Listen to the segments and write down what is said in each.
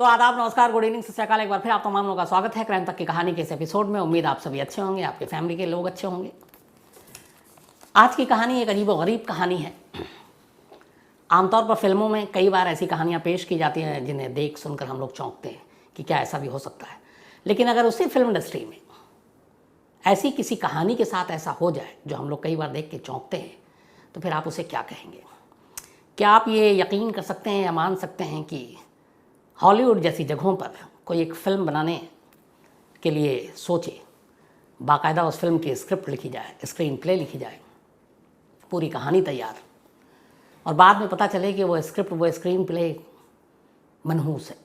तो आदाब, नमस्कार, गुड इवनिंग, सत श्री अकाल। एक बार फिर आप तमाम लोगों का स्वागत है क्राइम तक की कहानी के इस एपिसोड में। उम्मीद आप सभी अच्छे होंगे, आपके फैमिली के लोग अच्छे होंगे। आज की कहानी एक अजीबोगरीब कहानी है। आमतौर पर फिल्मों में कई बार ऐसी कहानियाँ पेश की जाती हैं जिन्हें देख सुनकर हम लोग चौंकते हैं कि क्या ऐसा भी हो सकता है। लेकिन अगर उसी फिल्म इंडस्ट्री में ऐसी किसी कहानी के साथ ऐसा हो जाए जो हम लोग कई बार देख के चौंकते हैं, तो फिर आप उसे क्या कहेंगे? क्या आप ये यकीन कर सकते हैं या मान सकते हैं कि हॉलीवुड जैसी जगहों पर कोई एक फ़िल्म बनाने के लिए सोचे, बाकायदा उस फिल्म की स्क्रिप्ट लिखी जाए, स्क्रीन प्ले लिखी जाए, पूरी कहानी तैयार, और बाद में पता चले कि वो स्क्रिप्ट, वो स्क्रीन प्ले मनहूस है,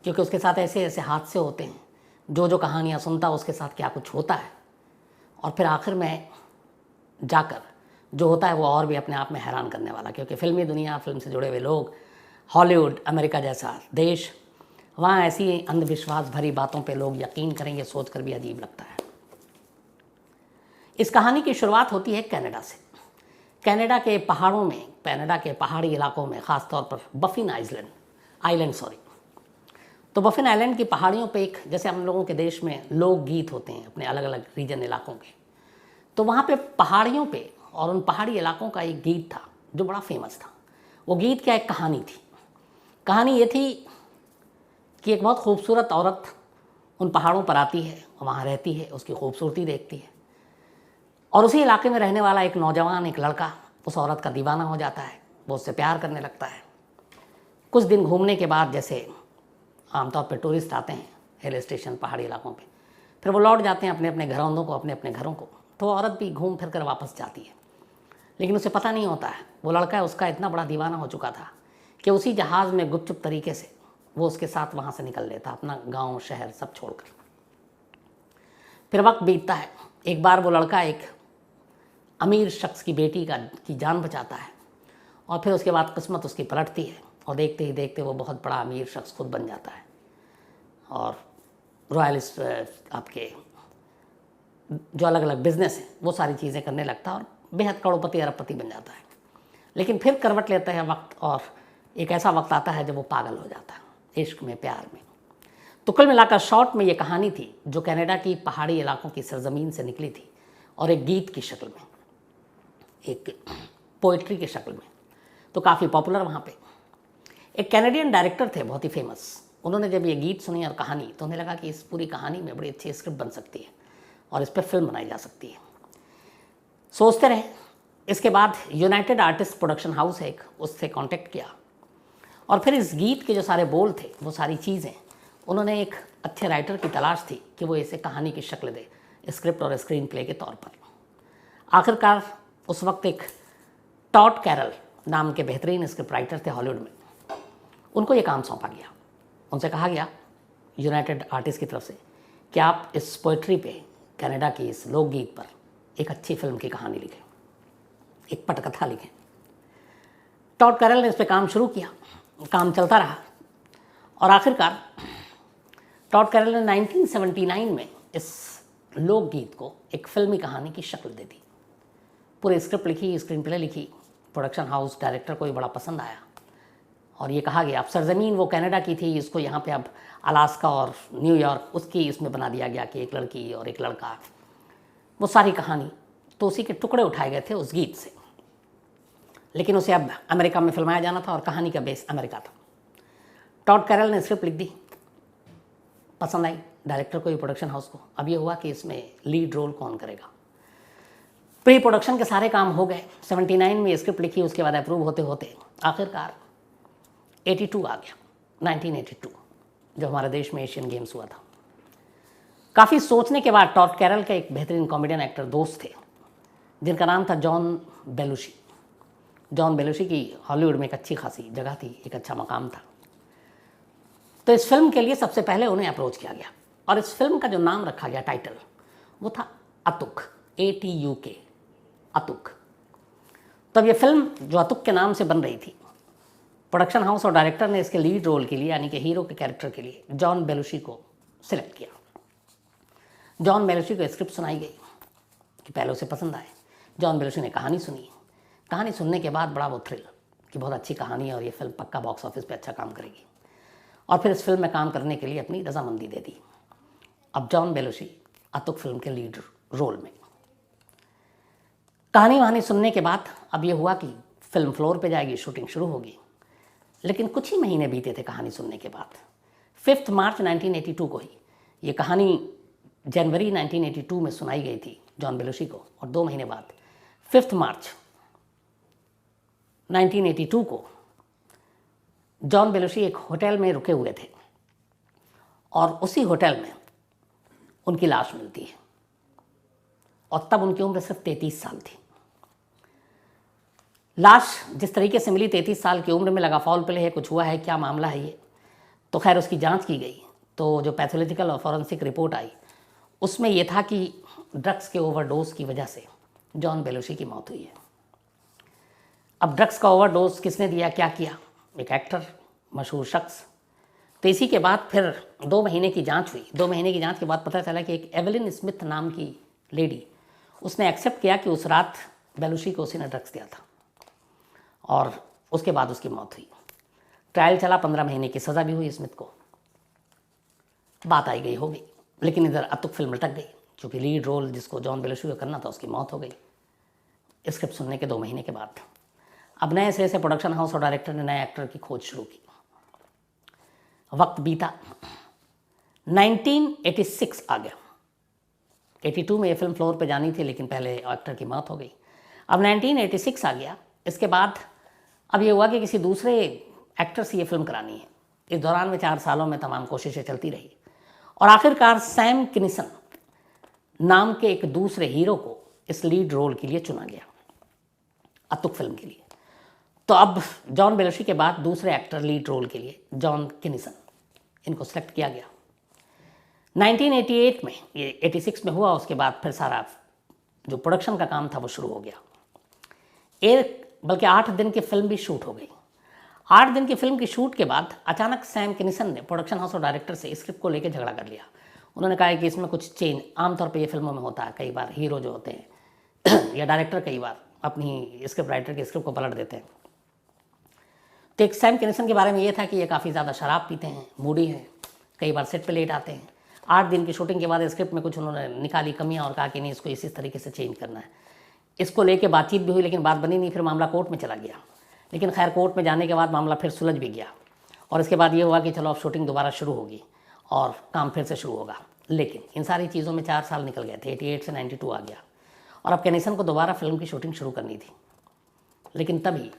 क्योंकि उसके साथ ऐसे ऐसे हादसे होते हैं, जो कहानियाँ सुनता उसके साथ क्या कुछ होता है, और फिर आखिर में जाकर जो होता है वो और भी अपने आप में हैरान करने वाला। क्योंकि फिल्मी दुनिया, फिल्म से जुड़े हुए लोग, हॉलीवुड, अमेरिका जैसा देश, वहाँ ऐसी अंधविश्वास भरी बातों पे लोग यकीन करेंगे, सोच कर भी अजीब लगता है। इस कहानी की शुरुआत होती है कनाडा से। कनाडा के पहाड़ों में, कनाडा के पहाड़ी इलाकों में, ख़ास तौर पर बफिन आइलैंड। तो बफिन आइलैंड की पहाड़ियों पे एक, जैसे हम लोगों के देश में लोकगीत होते हैं अपने अलग अलग रीजन इलाकों के, तो वहाँ पे पहाड़ियों पे और उन पहाड़ी इलाकों का एक गीत था जो बड़ा फेमस था। वो गीत क्या, एक कहानी थी। कहानी ये थी कि एक बहुत खूबसूरत औरत उन पहाड़ों पर आती है, वहाँ रहती है, उसकी खूबसूरती देखती है, और उसी इलाके में रहने वाला एक नौजवान, एक लड़का उस औरत का दीवाना हो जाता है। वो उससे प्यार करने लगता है। कुछ दिन घूमने के बाद, जैसे आमतौर पर टूरिस्ट आते हैं हिल स्टेशन, पहाड़ी इलाकों पे, फिर वो लौट जाते हैं अपने अपने घरों को, अपने अपने घरों को, तो औरत भी घूम फिर कर वापस जाती है। लेकिन उसे पता नहीं होता है, वो लड़का उसका इतना बड़ा दीवाना हो चुका था कि उसी जहाज़ में गुपचुप तरीके से वो उसके साथ वहाँ से निकल लेता, अपना गांव शहर सब छोड़कर। फिर वक्त बीतता है। एक बार वो लड़का एक अमीर शख्स की बेटी की जान बचाता है, और फिर उसके बाद किस्मत उसकी पलटती है, और देखते ही देखते वो बहुत बड़ा अमीर शख्स खुद बन जाता है, और रॉयलिस्ट आपके जो अलग अलग बिजनेस हैं वो सारी चीज़ें करने लगता है, और बेहद करोड़पति अरबपति बन जाता है। लेकिन फिर करवट लेता है वक्त, और एक ऐसा वक्त आता है जब वो पागल हो जाता है इश्क में, प्यार में। तो कुल मिलाकर शॉर्ट में ये कहानी थी जो कनाडा की पहाड़ी इलाकों की सरजमीन से निकली थी, और एक गीत की शक्ल में, एक पोइट्री की शक्ल में, तो काफ़ी पॉपुलर वहाँ पे। एक कैनेडियन डायरेक्टर थे बहुत ही फेमस। उन्होंने जब ये गीत सुनी और कहानी, तो उन्हें लगा कि इस पूरी कहानी में बड़ी अच्छी स्क्रिप्ट बन सकती है और इस पर फिल्म बनाई जा सकती है। सोचते रहे। इसके बाद यूनाइटेड आर्टिस्ट प्रोडक्शन हाउस है एक, उससे कांटेक्ट किया, और फिर इस गीत के जो सारे बोल थे, वो सारी चीज़ें, उन्होंने एक अच्छे राइटर की तलाश थी कि वो इसे कहानी की शक्ल दे, स्क्रिप्ट और स्क्रीन प्ले के तौर पर। आखिरकार उस वक्त एक टॉड कैरल नाम के बेहतरीन स्क्रिप्ट राइटर थे हॉलीवुड में, उनको ये काम सौंपा गया। उनसे कहा गया यूनाइटेड आर्टिस्ट की तरफ से कि आप इस पोइट्री पे, कनाडा की इस लोकगीत पर एक अच्छी फिल्म की कहानी लिखें, एक पटकथा लिखें। टॉड कैरल ने इस पर काम शुरू किया, काम चलता रहा, और आखिरकार टॉड कैरल ने 1979 में इस लोकगीत को एक फिल्मी कहानी की शक्ल दे दी। पूरी स्क्रिप्ट लिखी, स्क्रीन प्ले लिखी, प्रोडक्शन हाउस, डायरेक्टर को ये बड़ा पसंद आया, और ये कहा गया अब सरजमीन वो कनाडा की थी, इसको यहाँ पे अब अलास्का और न्यूयॉर्क, उसकी इसमें बना दिया गया कि एक लड़की और एक लड़का, वो सारी कहानी। तो उसी के टुकड़े उठाए गए थे उस गीत से, लेकिन उसे अब अमेरिका में फिल्माया जाना था, और कहानी का बेस अमेरिका था। टॉड कैरल ने स्क्रिप्ट लिख दी, पसंद आई डायरेक्टर को, ये प्रोडक्शन हाउस को। अब ये हुआ कि इसमें लीड रोल कौन करेगा। प्री प्रोडक्शन के सारे काम हो गए, 79 में स्क्रिप्ट लिखी, उसके बाद अप्रूव होते होते आखिरकार 82 आ गया, 1982, जो हमारे देश में एशियन गेम्स हुआ था। काफ़ी सोचने के बाद टॉड कैरल के एक बेहतरीन कॉमेडियन एक्टर दोस्त थे जिनका नाम था जॉन बेलुशी। जॉन बेलुशी की हॉलीवुड में एक अच्छी खासी जगह थी, एक अच्छा मकाम था। तो इस फिल्म के लिए सबसे पहले उन्हें अप्रोच किया गया, और इस फिल्म का जो नाम रखा गया, टाइटल, वो था अतुक, ATUK, अतुक। तब ये फिल्म जो अतुक के नाम से बन रही थी, प्रोडक्शन हाउस और डायरेक्टर ने इसके लीड रोल के लिए, यानी कि हीरो के कैरेक्टर के लिए, जॉन बेलुशी को सिलेक्ट किया। जॉन बेलुशी को स्क्रिप्ट सुनाई गई कि पहले उसे पसंद आए। जॉन बेलुशी ने कहानी सुनी। कहानी सुनने के बाद बड़ा वो थ्रिल कि बहुत अच्छी कहानी है और ये फिल्म पक्का बॉक्स ऑफिस पे अच्छा काम करेगी। और फिर इस फिल्म में काम करने के लिए अपनी रजामंदी दे दी। अब जॉन बेलुशी अतुक फिल्म के लीड रोल में। कहानी वहानी सुनने के बाद अब ये हुआ कि फिल्म फ्लोर पे जाएगी, शूटिंग शुरू होगी। लेकिन कुछ ही महीने बीते थे कहानी सुनने के बाद। 5 मार्च 1982 को ही ये कहानी जनवरी 1982 में सुनाई गई थी जॉन बेलुशी को, और 2 महीने बाद 5 मार्च 1982 को जॉन बेलुशी एक होटल में रुके हुए थे और उसी होटल में उनकी लाश मिलती है, और तब उनकी उम्र सिर्फ 33 साल थी। लाश जिस तरीके से मिली, 33 साल की उम्र में, लगा फाउल प्ले है, कुछ हुआ है, क्या मामला है ये। तो खैर उसकी जांच की गई, तो जो पैथोलॉजिकल और फॉरेंसिक रिपोर्ट आई उसमें यह था कि ड्रग्स के ओवरडोज की वजह से जॉन बेलुशी की मौत हुई है। अब ड्रग्स का ओवरडोज किसने दिया, क्या किया, एक एक्टर, मशहूर शख्स। तो इसी के बाद फिर 2 महीने की जांच हुई। 2 महीने की जांच के बाद पता चला कि एक एवलिन स्मिथ नाम की लेडी, उसने एक्सेप्ट किया कि उस रात बेलुशी को उसी ने ड्रग्स दिया था, और उसके बाद उसकी मौत हुई। ट्रायल चला, 15 महीने की सज़ा भी हुई स्मिथ को। बात आई गई हो गई, लेकिन इधर अतुक फिल्म लटक गई, क्योंकि लीड रोल जिसको जॉन बेलुशी को करना था उसकी मौत हो गई स्क्रिप्ट सुनने के 2 महीने के बाद। अब नए सिरे से प्रोडक्शन हाउस और डायरेक्टर ने नए एक्टर की खोज शुरू की। वक्त बीता, 1986 आ गया। 82 में ये फिल्म फ्लोर पे जानी थी, लेकिन पहले एक्टर की मौत हो गई। अब 1986 आ गया। इसके बाद अब ये हुआ कि किसी दूसरे एक्टर से ये फिल्म करानी है। इस दौरान में 4 सालों में तमाम कोशिशें चलती रही, और आखिरकार सैम किनिसन नाम के एक दूसरे हीरो को इस लीड रोल के लिए चुना गया, अतुक फिल्म के लिए। तो अब जॉन बेलुशी के बाद दूसरे एक्टर लीड रोल के लिए जॉन किनिसन, इनको सेलेक्ट किया गया। 1988 में, ये 86 में हुआ, उसके बाद फिर सारा जो प्रोडक्शन का काम था वो शुरू हो गया। बल्कि 8 दिन की फिल्म भी शूट हो गई। 8 दिन की फिल्म की शूट के बाद अचानक सैम किनिसन ने प्रोडक्शन हाउस और डायरेक्टर से स्क्रिप्ट को लेकर झगड़ा कर लिया। उन्होंने कहा कि इसमें कुछ चेंज, आमतौर पे ये फिल्मों में होता है, कई बार हीरो जो होते हैं या डायरेक्टर कई बार अपनी स्क्रिप्ट राइटर की स्क्रिप्ट को पलट देते हैं। तो एक सैम किनिसन के बारे में ये था कि ये काफ़ी ज़्यादा शराब पीते हैं, मूडी हैं, कई बार सेट पे लेट आते हैं। 8 दिन की शूटिंग के बाद स्क्रिप्ट में कुछ उन्होंने निकाली कमियां और कहा कि नहीं, इसको इसी तरीके से चेंज करना है। इसको लेके बातचीत भी हुई, लेकिन बात बनी नहीं। फिर मामला कोर्ट में चला गया, लेकिन खैर कोर्ट में जाने के बाद मामला फिर सुलझ भी गया, और इसके बाद ये हुआ कि चलो अब शूटिंग दोबारा शुरू होगी और काम फिर से शुरू होगा। लेकिन इन सारी चीज़ों में 4 साल निकल गए थे, 88 से 92 आ गया, और अब किनिसन को दोबारा फिल्म की शूटिंग शुरू करनी थी। लेकिन तभी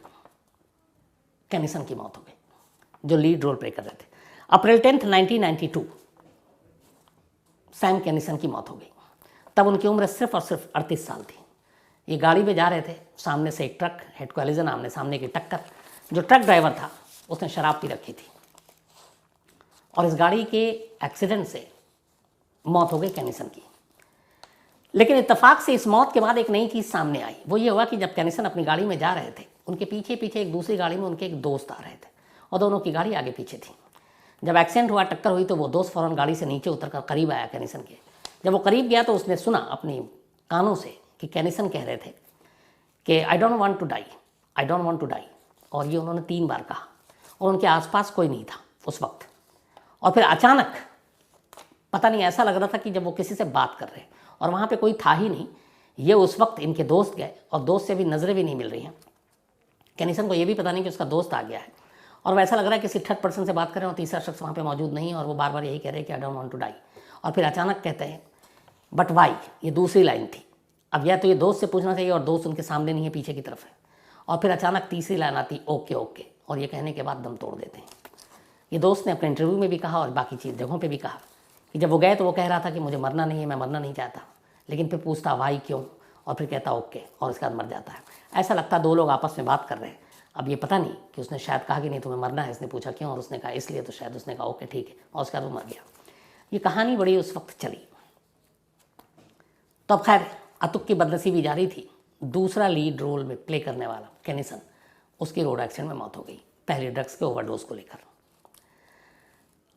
किनिसन की मौत हो गई, जो लीड रोल प्ले कर रहे थे। अप्रैल 10, 1992 सैम किनिसन की मौत हो गई। तब उनकी उम्र सिर्फ और सिर्फ 38 साल थी। ये गाड़ी में जा रहे थे, सामने से एक ट्रक, हेड कोलिजन, आमने सामने की टक्कर। जो ट्रक ड्राइवर था उसने शराब पी रखी थी, और इस गाड़ी के एक्सीडेंट से मौत हो गई किनिसन की। लेकिन इत्तेफाक से इस मौत के बाद एक नई चीज़ सामने आई। वो ये हुआ कि जब किनिसन अपनी गाड़ी में जा रहे थे, उनके पीछे पीछे एक दूसरी गाड़ी में उनके एक दोस्त आ रहे थे, और दोनों की गाड़ी आगे पीछे थी। जब एक्सीडेंट हुआ, टक्कर हुई, तो वो दोस्त फ़ौरन गाड़ी से नीचे उतरकर करीब आया किनिसन के। जब वो करीब गया तो उसने सुना अपनी कानों से कि किनिसन कह रहे थे कि I don't want to die, I don't want to die, और ये उन्होंने 3 बार कहा, और उनके आसपास कोई नहीं था उस वक्त। और फिर अचानक पता नहीं, ऐसा लग रहा था कि जब वो किसी से बात कर रहे हैं, और वहाँ पे कोई था ही नहीं। ये उस वक्त इनके दोस्त गए, और दोस्त से भी नज़रें भी नहीं मिल रही हैं। किनिसन को ये भी पता नहीं कि उसका दोस्त आ गया है, और वैसा लग रहा है किसी थर्ड पर्सन से बात कर रहे हैं, और तीसरा शख्स वहाँ पे मौजूद नहीं है, और वो बार बार यही कह रहे हैं कि I don't want to die. और फिर अचानक कहते हैं बट वाई, ये दूसरी लाइन थी। अब या तो ये दोस्त से पूछना चाहिए, और दोस्त उनके सामने नहीं है, पीछे की तरफ है। और फिर अचानक तीसरी लाइन आती, ओके ओके, और ये कहने के बाद दम तोड़ देते हैं। ये दोस्त ने अपने इंटरव्यू में भी कहा और बाकी चीज़ जगहों पे भी कहा कि जब वो गए तो वो कह रहा था कि मुझे मरना नहीं है, मैं मरना नहीं चाहता। लेकिन फिर पूछता वाई क्यों, और फिर कहता ओके, और इसके बाद मर जाता है। ऐसा लगता 2 लोग आपस में बात कर रहे हैं। अब ये पता नहीं कि उसने शायद कहा कि नहीं तुम्हें मरना है, इसने पूछा क्यों, और उसने कहा इसलिए, तो शायद उसने कहा ओके ठीक है, और उसके बाद वो मर गया। ये कहानी बड़ी उस वक्त चली। तो अब खैर अतुक की बदनसीबी जारी थी। दूसरा लीड रोल में प्ले करने वाला किनिसन, उसकी रोड एक्सीडेंट में मौत हो गई, पहले ड्रग्स के ओवरडोज को लेकर।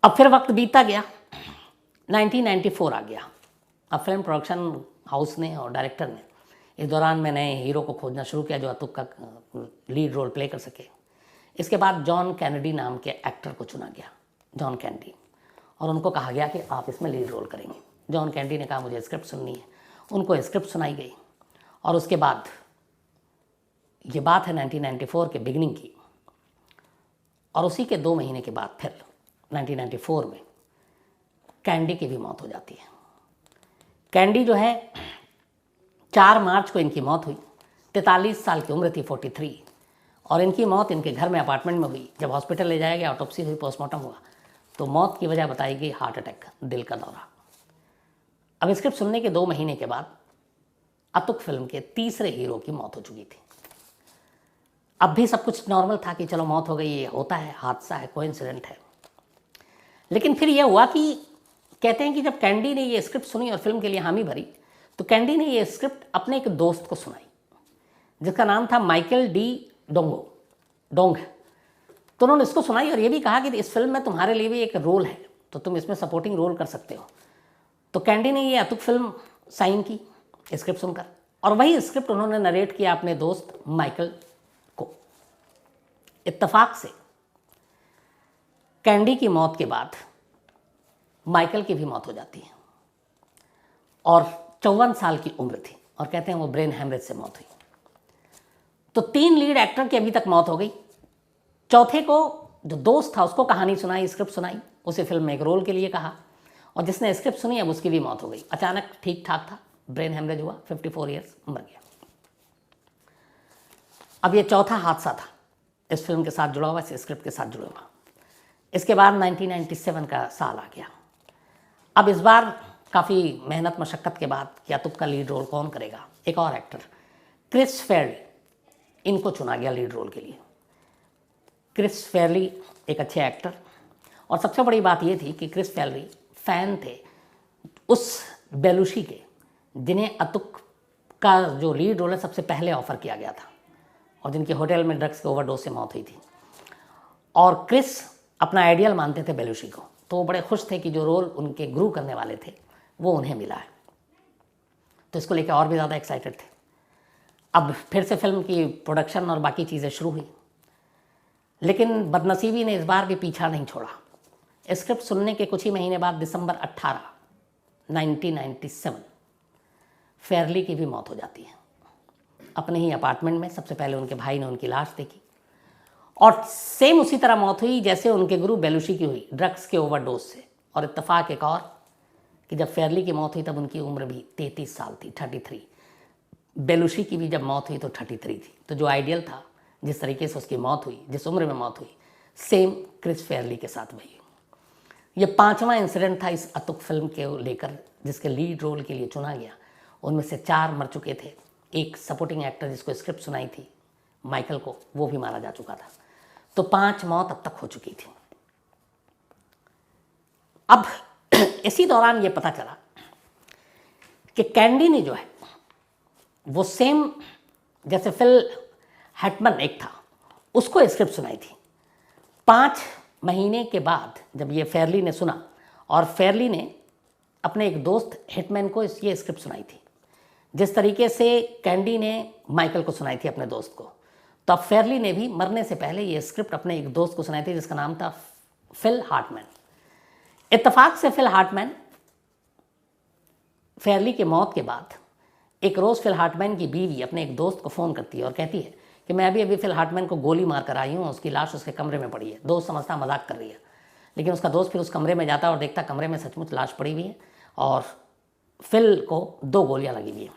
अब फिर वक्त बीतता गया, 1994 आ गया। अब फिल्म प्रोडक्शन हाउस ने और डायरेक्टर ने इस दौरान में नए हीरो को खोजना शुरू किया जो अतुक का लीड रोल प्ले कर सके। इसके बाद जॉन कैनेडी नाम के एक्टर को चुना गया, जॉन कैंडी, और उनको कहा गया कि आप इसमें लीड रोल करेंगे। जॉन कैंडी ने कहा मुझे स्क्रिप्ट सुननी है, उनको स्क्रिप्ट सुनाई गई, और उसके बाद ये बात है 1994 के बिगिनिंग की, और उसी के 2 महीने के बाद फिर 1994 में कैंडी की भी मौत हो जाती है। कैंडी जो है 4 मार्च को इनकी मौत हुई। 43 साल की उम्र थी, 43, और इनकी मौत इनके घर में अपार्टमेंट में हुई। जब हॉस्पिटल ले जाया गया, ऑटोप्सी हुई, पोस्टमार्टम हुआ, तो मौत की वजह बताई गई हार्ट अटैक, दिल का दौरा। अब स्क्रिप्ट सुनने के 2 महीने के बाद अतुक फिल्म के तीसरे हीरो की मौत हो चुकी थी। अब भी सब कुछ नॉर्मल था कि चलो मौत हो गई, ये होता है, हादसा है, कोइंसिडेंट है। लेकिन फिर यह हुआ कि कहते हैं कि जब कैंडी ने ये स्क्रिप्ट सुनी और फिल्म के लिए हामी भरी, तो कैंडी ने ये स्क्रिप्ट अपने एक दोस्त को सुनाई जिसका नाम था माइकल डी डोंग। तो उन्होंने इसको सुनाई और ये भी कहा कि इस फिल्म में तुम्हारे लिए भी एक रोल है, तो तुम इसमें सपोर्टिंग रोल कर सकते हो। तो कैंडी ने ये अतुक फिल्म साइन की स्क्रिप्ट सुनकर, और वही स्क्रिप्ट उन्होंने नरेट किया अपने दोस्त माइकल को। इत्तेफाक से कैंडी की मौत के बाद माइकल की भी मौत हो जाती है, और 54 साल की उम्र थी, और कहते हैं वो ब्रेन हेमरेज से मौत हुई। तो 3 लीड एक्टर की अभी तक मौत हो गई। चौथे को जो दोस्त था उसको कहानी सुनाई, स्क्रिप्ट सुनाई, उसे फिल्म में एक रोल के लिए कहा, और जिसने स्क्रिप्ट सुनी अब उसकी भी मौत हो गई। अचानक ठीक ठाक था, ब्रेन हेमरेज हुआ, 54 ईयर्स मर गया। अब ये चौथा हादसा था इस फिल्म के साथ जुड़ा हुआ, इस स्क्रिप्ट के साथ जुड़ा हुआ। इसके बाद 1997 का साल आ गया। अब इस बार काफ़ी मेहनत मशक्क़त के बाद कि अतुक का लीड रोल कौन करेगा, एक और एक्टर क्रिस फेयरली, इनको चुना गया लीड रोल के लिए। क्रिस फेयरली एक अच्छे एक्टर, और सबसे बड़ी बात ये थी कि क्रिस फेयरली फ़ैन थे उस बेलुशी के जिन्हें अतुक का जो लीड रोल है सबसे पहले ऑफ़र किया गया था, और जिनके होटल में ड्रग्स के ओवरडोज से मौत हुई थी। और क्रिस अपना आइडियल मानते थे बेलुशी को, तो वो बड़े खुश थे कि जो रोल उनके ग्रू करने वाले थे वो उन्हें मिला है। तो इसको लेकर और भी ज़्यादा एक्साइटेड थे। अब फिर से फिल्म की प्रोडक्शन और बाकी चीज़ें शुरू हुई, लेकिन बदनसीबी ने इस बार भी पीछा नहीं छोड़ा। स्क्रिप्ट सुनने के कुछ ही महीने बाद दिसंबर 18, 1997 फेयरली की भी मौत हो जाती है। अपने ही अपार्टमेंट में सबसे पहले उनके भाई ने उनकी लाश देखी, और सेम उसी तरह मौत हुई जैसे उनके गुरु बेलुशी की हुई, ड्रग्स के ओवरडोज से। और इत्तेफाक एक और कि जब फेयरली की मौत हुई तब उनकी उम्र भी 33 साल थी, 33। बेलुशी की भी जब मौत हुई तो 33 थी। तो जो आइडियल था, जिस तरीके से उसकी मौत हुई, जिस उम्र में मौत हुई, सेम क्रिस फेयरली के साथ वही। ये 5वां इंसिडेंट था इस अतुक फिल्म के लेकर जिसके लीड रोल के लिए चुना गया। उनमें से 4 मर चुके थे। एक सपोर्टिंग एक्टर जिसको स्क्रिप्ट सुनाई थी माइकल को, वो भी मारा जा चुका था। तो 5 मौत अब तक हो चुकी थी। अब इसी दौरान ये पता चला कि कैंडी ने जो है वो सेम जैसे फिल हैटमन एक था उसको स्क्रिप्ट सुनाई थी। 5 महीने के बाद जब ये फेयरली ने सुना, और फेयरली ने अपने एक दोस्त हिटमैन को ये स्क्रिप्ट सुनाई थी जिस तरीके से कैंडी ने माइकल को सुनाई थी अपने दोस्त को, तो अब फेयरली ने भी मरने से पहले ये स्क्रिप्ट अपने एक दोस्त को सुनाई थी जिसका नाम था फिल हार्टमैन। इत्तेफाक से फिल हार्टमैन फेयरली के मौत के बाद एक रोज़ फिल हार्टमैन की बीवी अपने एक दोस्त को फ़ोन करती है और कहती है कि मैं अभी फिल हार्टमैन को गोली मार कर आई हूँ, उसकी लाश उसके कमरे में पड़ी है। दोस्त समझता मजाक कर रही है, लेकिन उसका दोस्त फिर उस कमरे में जाता है और देखता कमरे में सचमुच लाश पड़ी हुई है और फिल को 2 गोलियां लगी हुई हैं।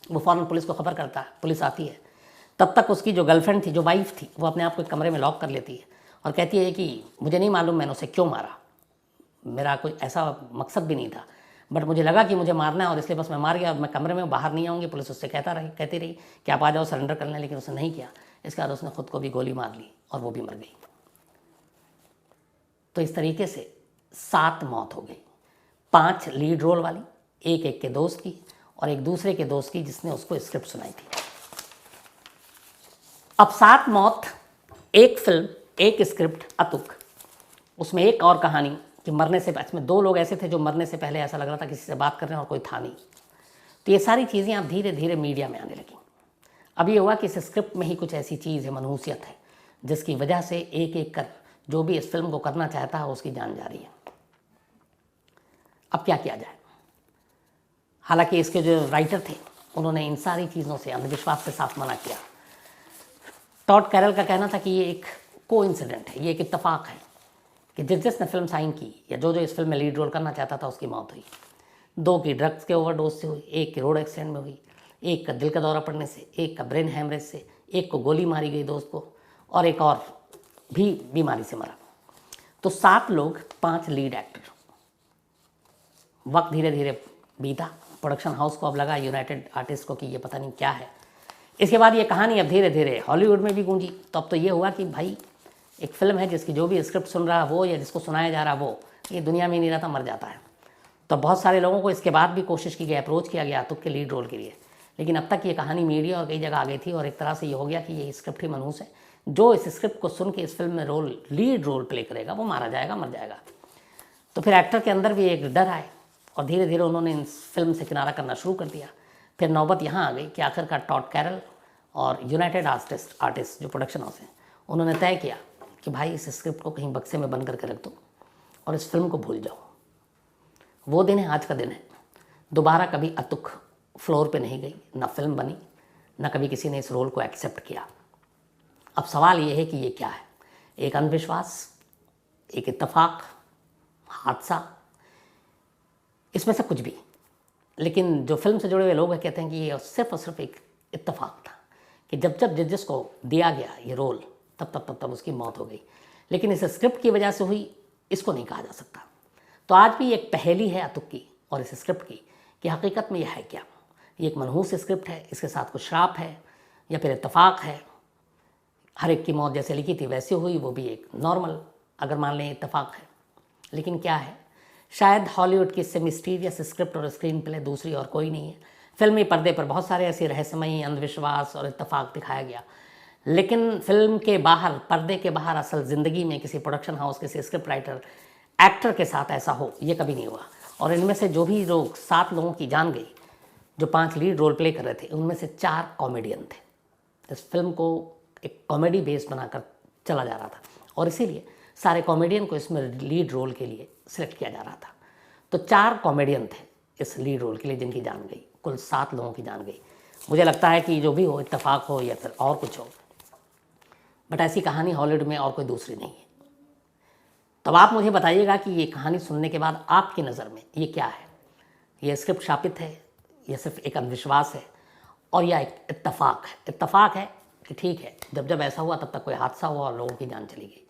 वो फ़ौरन पुलिस को खबर करता है, पुलिस आती है। तब तक उसकी जो गर्लफ्रेंड थी, जो वाइफ थी, वो अपने आप को एक कमरे में लॉक कर लेती है और कहती है कि मुझे नहीं मालूम मैंने उसे क्यों मारा, मेरा कोई ऐसा मकसद भी नहीं था, बट मुझे लगा कि मुझे मारना है और इसलिए बस मैं मार गया और मैं कमरे में बाहर नहीं आऊँगी। पुलिस उससे कहती रही कि आप आ जाओ सरेंडर कर लें, लेकिन उसने नहीं किया। इसके बाद उसने खुद को भी गोली मार ली और वो भी मर गई। तो इस तरीके से 7 मौत हो गई, 5 लीड रोल वाली, एक के दोस्त की और एक दूसरे के दोस्त की जिसने उसको स्क्रिप्ट सुनाई थी। अब 7 मौत, एक फिल्म, एक स्क्रिप्ट अतुक, उसमें एक और कहानी कि मरने से, इसमें 2 लोग ऐसे थे जो मरने से पहले ऐसा लग रहा था किसी से बात कर रहे हैं और कोई था नहीं। तो ये सारी चीज़ें अब धीरे धीरे मीडिया में आने लगी। अब ये हुआ कि इस स्क्रिप्ट में ही कुछ ऐसी चीज़ है, मनहूसियत है, जिसकी वजह से एक कर जो भी इस फिल्म को करना चाहता है उसकी जान जा रही है। अब क्या किया जाए? हालांकि इसके जो राइटर थे उन्होंने इन सारी चीज़ों से, अंधविश्वास से साफ मना किया। टॉड कैरल का कहना था कि ये एक कोइंसिडेंट है, ये एक इत्तेफाक है कि जिसने फिल्म साइन की या जो इस फिल्म में लीड रोल करना चाहता था उसकी मौत हुई। 2 की ड्रग्स के ओवरडोज से हुई, 1 की रोड एक्सीडेंट में हुई, 1 का दिल का दौरा पड़ने से, 1 का ब्रेन हैमरेज से, 1 को गोली मारी गई दोस्त को, और एक और भी बीमारी से मरा। तो 7 लोग, 5 लीड एक्टर। वक्त धीरे धीरे बीता। प्रोडक्शन हाउस को अब लगा, यूनाइटेड आर्टिस्ट को, कि ये पता नहीं क्या है। इसके बाद ये कहानी अब धीरे धीरे हॉलीवुड में भी गूंजी। तो अब तो ये हुआ कि भाई एक फिल्म है जिसकी जो भी स्क्रिप्ट सुन रहा वो या जिसको सुनाया जा रहा वो ये दुनिया में ही नहीं रहता, मर जाता है। तो बहुत सारे लोगों को इसके बाद भी कोशिश की गई, अप्रोच किया गया आतुक के लीड रोल के लिए, लेकिन अब तक ये कहानी मीडिया और कई जगह आ गई थी और एक तरह से ये हो गया कि ये स्क्रिप्ट ही मनहूस है। जो इस स्क्रिप्ट को सुन के इस फिल्म में लीड रोल प्ले करेगा वो मारा जाएगा, मर जाएगा। तो फिर एक्टर के अंदर भी एक डर आए और धीरे धीरे उन्होंने इस फिल्म से किनारा करना शुरू कर दिया। फिर नौबत यहाँ आ गई कि आखिरकार टॉड कैरल और यूनाइटेड आर्टिस्ट जो प्रोडक्शन हाउस है उन्होंने तय किया कि भाई इस स्क्रिप्ट को कहीं बक्से में बंद करके रख दो और इस फिल्म को भूल जाओ। वो दिन है, आज का दिन है। दोबारा कभी अतुक फ्लोर पे नहीं गई, ना फिल्म बनी, ना कभी किसी ने इस रोल को एक्सेप्ट किया। अब सवाल ये है कि ये क्या है? एक अंधविश्वास, एक इत्तेफाक, हादसा, इसमें से कुछ भी। लेकिन जो फिल्म से जुड़े हुए लोग कहते हैं कि ये सिर्फ और सिर्फ एक इत्तेफाक था कि जब जिसको दिया गया ये रोल तब उसकी मौत हो गई। लेकिन इस स्क्रिप्ट की वजह से हुई, इसको नहीं कहा जा सकता। तो आज भी एक पहेली है अतुक की और इस स्क्रिप्ट की कि हकीकत में यह है क्या। ये एक मनहूस स्क्रिप्ट है, इसके साथ कुछ श्राप है या फिर इत्तेफाक है। हर एक की मौत जैसे लिखी थी वैसे हुई, वो भी एक नॉर्मल अगर मान लें इत्तेफाक है। लेकिन क्या है? शायद हॉलीवुड की इससे मिस्टीरियस स्क्रिप्ट और स्क्रीन प्ले दूसरी और कोई नहीं है। फिल्मी पर्दे पर बहुत सारे ऐसे रहस्यमयी अंधविश्वास और इत्तेफाक दिखाया गया, लेकिन फिल्म के बाहर, पर्दे के बाहर असल ज़िंदगी में किसी प्रोडक्शन हाउस, किसी स्क्रिप्ट राइटर, एक्टर के साथ ऐसा हो, ये कभी नहीं हुआ। और इनमें से जो भी लोग, 7 लोगों की जान गई, जो 5 लीड रोल प्ले कर रहे थे, उनमें से 4 कॉमेडियन थे। इस फिल्म को एक कॉमेडी बेस बनाकर चला जा रहा था और इसीलिए सारे कॉमेडियन को इसमें लीड रोल के लिए सिलेक्ट किया जा रहा था। तो 4 कॉमेडियन थे इस लीड रोल के लिए जिनकी जान गई। कुल 7 लोगों की जान गई। मुझे लगता है कि जो भी हो, इत्तेफाक हो या फिर और कुछ हो, बट ऐसी कहानी हॉलीवुड में और कोई दूसरी नहीं है। तब आप मुझे बताइएगा कि ये कहानी सुनने के बाद आपकी नज़र में ये क्या है? ये स्क्रिप्ट शापित है, यह सिर्फ एक अंधविश्वास है, और यह एक इत्तेफाक है? इत्तेफाक है कि ठीक है, जब ऐसा हुआ तब तक कोई हादसा हुआ और लोगों की जान चली गई।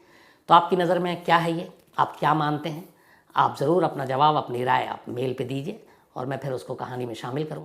तो आपकी नज़र में क्या है ये? आप क्या मानते हैं? आप ज़रूर अपना जवाब, अपनी राय आप मेल पे दीजिए और मैं फिर उसको कहानी में शामिल करूँ।